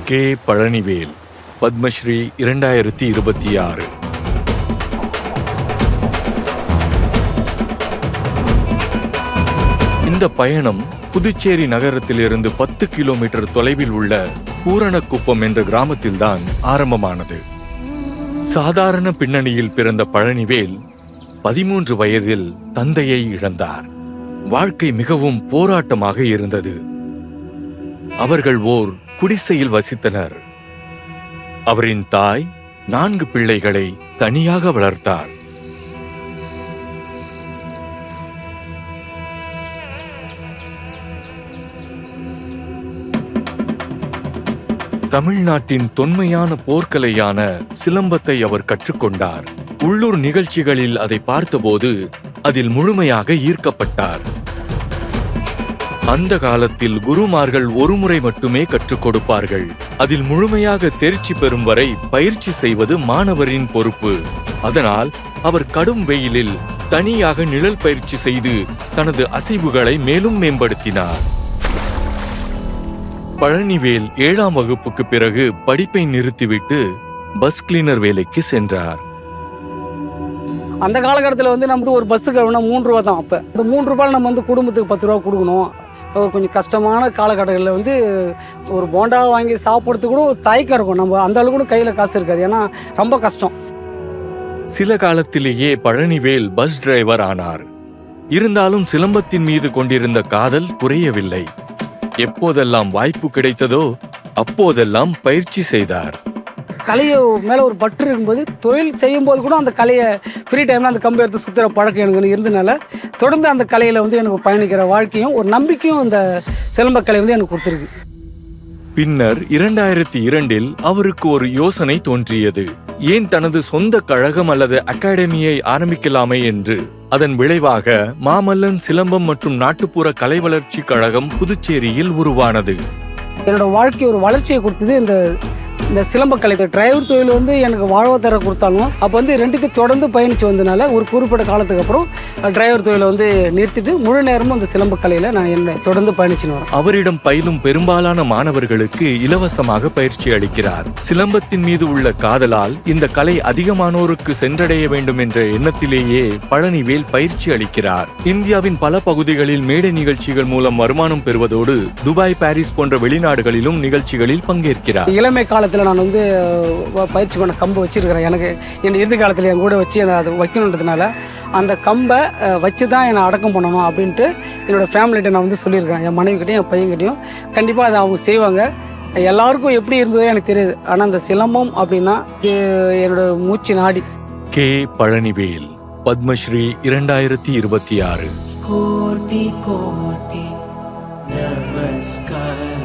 K. Palanivel, Padmashri 2026. இந்த பயணம் புதுச்சேரி நகரத்திலிருந்து 10 கிலோமீட்டர் தொலைவில் உள்ள பூரணக்குப்பம் என்ற கிராமத்தில்தான் ஆரம்பமானது. சாதாரண பின்னணியில் பிறந்த பழனிவேல் 13 வயதில் தந்தையை இழந்தார். வாழ்க்கை மிகவும் போராட்டமாக இருந்தது. அவர்கள் ஓர் குடிசையில் வசித்தனர். அவரின் தாய் 4 பிள்ளைகளை தனியாக வளர்த்தார். தமிழ்நாட்டின் தொன்மையான போர்க்கலையான சிலம்பத்தை அவர் கற்றுக்கொண்டார். உள்ளூர் நிகழ்ச்சிகளில் அதை பார்த்தபோது அதில் முழுமையாக ஈர்க்கப்பட்டார். அந்த காலத்தில் குருமார்கள் ஒருமுறை மட்டுமே கற்றுக் கொடுப்பார்கள். அதில் முழுமையாக தேர்ச்சி பெறும் வரை பயிற்சி செய்வது மாணவரின் பொறுப்பு. அதனால் அவர் கடும் வெயிலில் தனியாக நிழல் பயிற்சி செய்து தனது அசைவுகளை மேலும் மேம்படுத்தினார். பழனிவேல் 7ஆம் வகுப்புக்கு பிறகு படிப்பை நிறுத்திவிட்டு பஸ் கிளீனர் வேலைக்கு சென்றார். அந்த காலகட்டத்தில் நமக்கு ஒரு பஸ்ஸு கழுவுனா 3 ரூபா தான். அப்போ இந்த 3 ரூபாய் நம்ம குடும்பத்துக்கு 10 ரூபா கொடுக்கணும். ஒரு கொஞ்சம் கஷ்டமான காலகட்டங்களில் ஒரு போண்டா வாங்கி சாப்பிட்றதுக்கு கூட ஒரு தயக்கம் இருக்கும். நம்ம அந்த அளவுக்கு கூட கையில் காசு இருக்காது, ஏன்னா ரொம்ப கஷ்டம். சில காலத்திலேயே பழனிவேல் பஸ் டிரைவர் ஆனார். இருந்தாலும் சிலம்பத்தின் மீது கொண்டிருந்த காதல் குறையவில்லை. எப்போதெல்லாம் வாய்ப்பு கிடைத்ததோ அப்போதெல்லாம் பயிற்சி செய்தார். கலையை மேலே ஒரு பற்று இருக்கும்போது தொழில் செய்யும்போது கூட அந்த கலையை ஃப்ரீ டைமில் அந்த கம்பை எடுத்து சுற்றுற பழக்கம் எனக்கு இருந்தனால தொடர்ந்து அந்த கலையில் எனக்கு பயணிக்கிற வாழ்க்கையும் ஒரு நம்பிக்கையும் அந்த சிலம்பக்கலை எனக்கு கொடுத்துருக்கு. பின்னர் 2002இல் அவருக்கு ஒரு யோசனை தோன்றியது. ஏன் தனது சொந்த கழகம் அல்லது அகாடமியை ஆரம்பிக்கலாமே என்று. அதன் விளைவாக மாமல்லன் சிலம்பம் மற்றும் நாட்டுப்புற கலை வளர்ச்சி கழகம் புதுச்சேரியில் உருவானது. என்னோட வாழ்க்கை ஒரு வளர்ச்சியை கொடுத்தது இந்த சிலம்பக்கலை. டிரைவர் தொழில் எனக்கு வாழ்வாதாரம் கொடுத்தாலும் அப்போ 2த்தையும் தொடர்ந்து பயணித்து வந்ததுனால ஒரு குறிப்பிட்ட காலத்துக்கு அப்புறம் டிரைவர் தொழிலை நிறுத்திட்டு முழு நேரமும் அந்த சிலம்பக்கலையில் நான் என்னை தொடர்ந்து பயணிச்சுன்னு வரேன். அவரிடம் பயிலும் பெரும்பாலான மாணவர்களுக்கு இலவசமாக பயிற்சி அளிக்கிறார். சிலம்பத்தின் மீது உள்ள காதலால் இந்த கலை அதிகமானோருக்கு சென்றடைய வேண்டும் என்ற எண்ணத்திலேயே பழனிவேல் பயிற்சி அளிக்கிறார். இந்தியாவின் பல பகுதிகளில் மேடை நிகழ்ச்சிகள் மூலம் வருமானம் பெறுவதோடு துபாய், பாரிஸ் போன்ற வெளிநாடுகளிலும் நிகழ்ச்சிகளில் பங்கேற்கிறார். இளமை காலத்தில் நான் பயிற்சி பண்ண கம்பு வச்சிருக்கிறேன். எனக்கு என் இறுதி காலத்தில் என் கூட வச்சு அதை வைக்கணுன்றதுனால அந்த கம்பை வச்சு தான் என்னை அடக்கம் பண்ணணும் அப்படின்ட்டு என்னோடய ஃபேமிலிகிட்ட நான் சொல்லியிருக்கேன். என் மனைவிக்கிட்டையும் என் பையன்கிட்டையும் கண்டிப்பாக அதை அவங்க செய்வாங்க. எல்லாருக்கும் எப்படி இருந்ததோ எனக்கு தெரியுது, ஆனால் அந்த சிலம்பம் அப்படின்னா என்னோட மூச்சு நாடி. கே. பழனிவேல், பத்மஸ்ரீ 2026. கோடி கோடி நமஸ்காரம்.